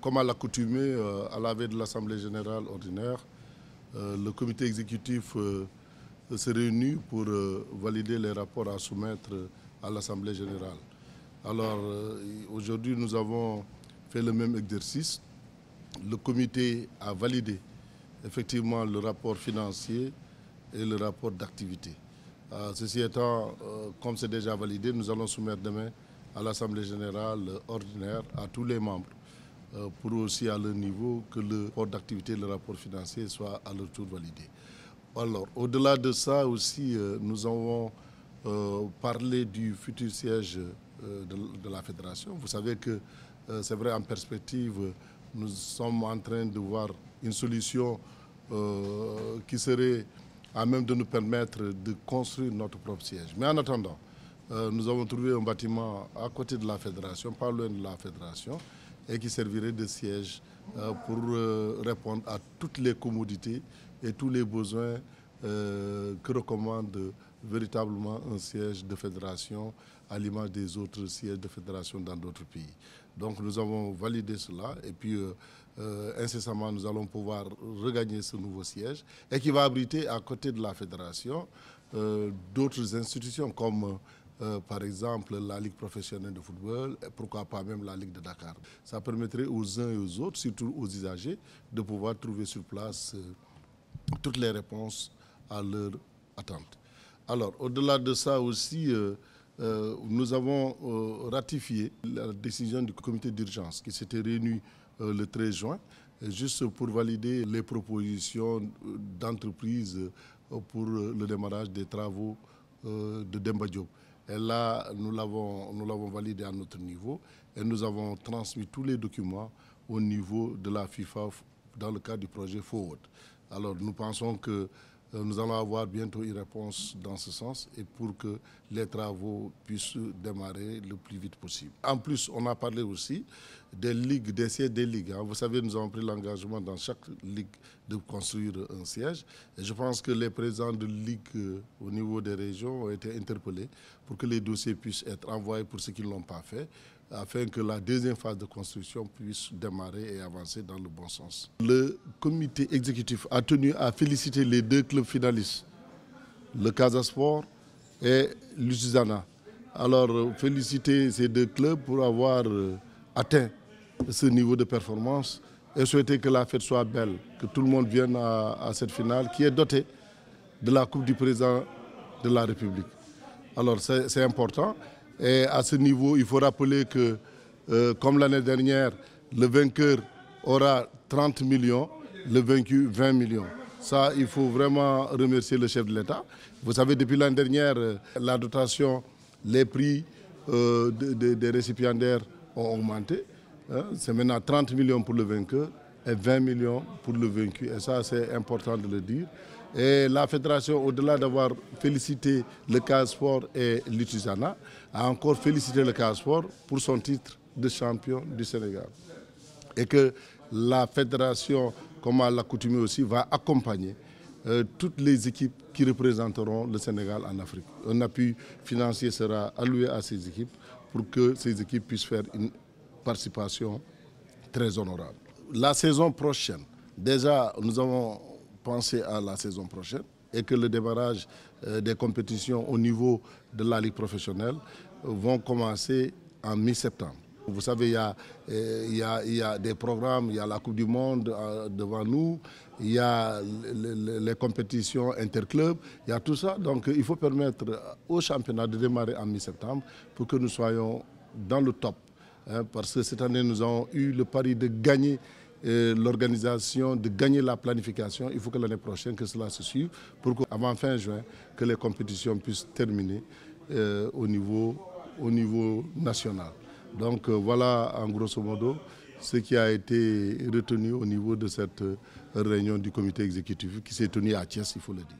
Comme à l'accoutumée, à la veille de l'Assemblée générale ordinaire, le comité exécutif se réunit pour valider les rapports à soumettre à l'Assemblée générale. Alors aujourd'hui, nous avons fait le même exercice. Le comité a validé effectivement le rapport financier et le rapport d'activité. Ceci étant, comme c'est déjà validé, nous allons soumettre demain à l'Assemblée générale ordinaire à tous les membres pour aussi à leur niveau que le rapport d'activité et le rapport financier soient à leur tour validés. Alors, au-delà de ça aussi, nous avons parlé du futur siège de la fédération. Vous savez que c'est vrai, en perspective, nous sommes en train de voir une solution qui serait à même de nous permettre de construire notre propre siège. Mais en attendant, nous avons trouvé un bâtiment à côté de la fédération, pas loin de la fédération, et qui servirait de siège pour répondre à toutes les commodités et tous les besoins que recommande véritablement un siège de fédération à l'image des autres sièges de fédération dans d'autres pays. Donc nous avons validé cela et puis incessamment nous allons pouvoir regagner ce nouveau siège et qui va abriter à côté de la fédération d'autres institutions comme par exemple la Ligue professionnelle de football, et pourquoi pas même la Ligue de Dakar. Ça permettrait aux uns et aux autres, surtout aux usagers, de pouvoir trouver sur place toutes les réponses à leurs attentes. Alors, au-delà de ça aussi, nous avons ratifié la décision du comité d'urgence qui s'était réuni le 13 juin, juste pour valider les propositions d'entreprise pour le démarrage des travaux de Demba Diop. Et là, nous l'avons validé à notre niveau et nous avons transmis tous les documents au niveau de la FIFA dans le cadre du projet Forward. Alors nous pensons que nous allons avoir bientôt une réponse dans ce sens et pour que les travaux puissent démarrer le plus vite possible. En plus, on a parlé aussi des ligues, des sièges des ligues. Vous savez, nous avons pris l'engagement dans chaque ligue de construire un siège. Et je pense que les présidents de ligue au niveau des régions ont été interpellés pour que les dossiers puissent être envoyés pour ceux qui ne l'ont pas fait, afin que la deuxième phase de construction puisse démarrer et avancer dans le bon sens. Le comité exécutif a tenu à féliciter les deux clubs finalistes, le Casa Sport et l'Usana. Alors, féliciter ces deux clubs pour avoir atteint ce niveau de performance et souhaiter que la fête soit belle, que tout le monde vienne à cette finale qui est dotée de la Coupe du Président de la République. Alors, c'est important. Et à ce niveau, il faut rappeler que, comme l'année dernière, le vainqueur aura 30 millions, le vaincu 20 millions. Ça, il faut vraiment remercier le chef de l'État. Vous savez, depuis l'année dernière, la dotation, les prix des récipiendaires ont augmenté. C'est maintenant 30 millions pour le vainqueur et 20 millions pour le vaincu. Et ça, c'est important de le dire. Et la fédération, au-delà d'avoir félicité le Casa Sport et l'Utisana, a encore félicité le Casa Sport pour son titre de champion du Sénégal. Et que la fédération, comme à l'accoutumée aussi, va accompagner toutes les équipes qui représenteront le Sénégal en Afrique. Un appui financier sera alloué à ces équipes pour que ces équipes puissent faire une participation très honorable. La saison prochaine, déjà nous avons pensé à la saison prochaine et que le démarrage des compétitions au niveau de la Ligue professionnelle vont commencer en mi-septembre. Vous savez, il y a des programmes, il y a la Coupe du Monde devant nous, il y a les compétitions interclubs, il y a tout ça. Donc il faut permettre au championnat de démarrer en mi-septembre pour que nous soyons dans le top. Parce que cette année, nous avons eu le pari de gagner l'organisation, de gagner la planification. Il faut que l'année prochaine, que cela se suive pour qu'avant fin juin, que les compétitions puissent terminer au niveau national. Donc voilà en grosso modo ce qui a été retenu au niveau de cette réunion du comité exécutif qui s'est tenue à Thiès, il faut le dire.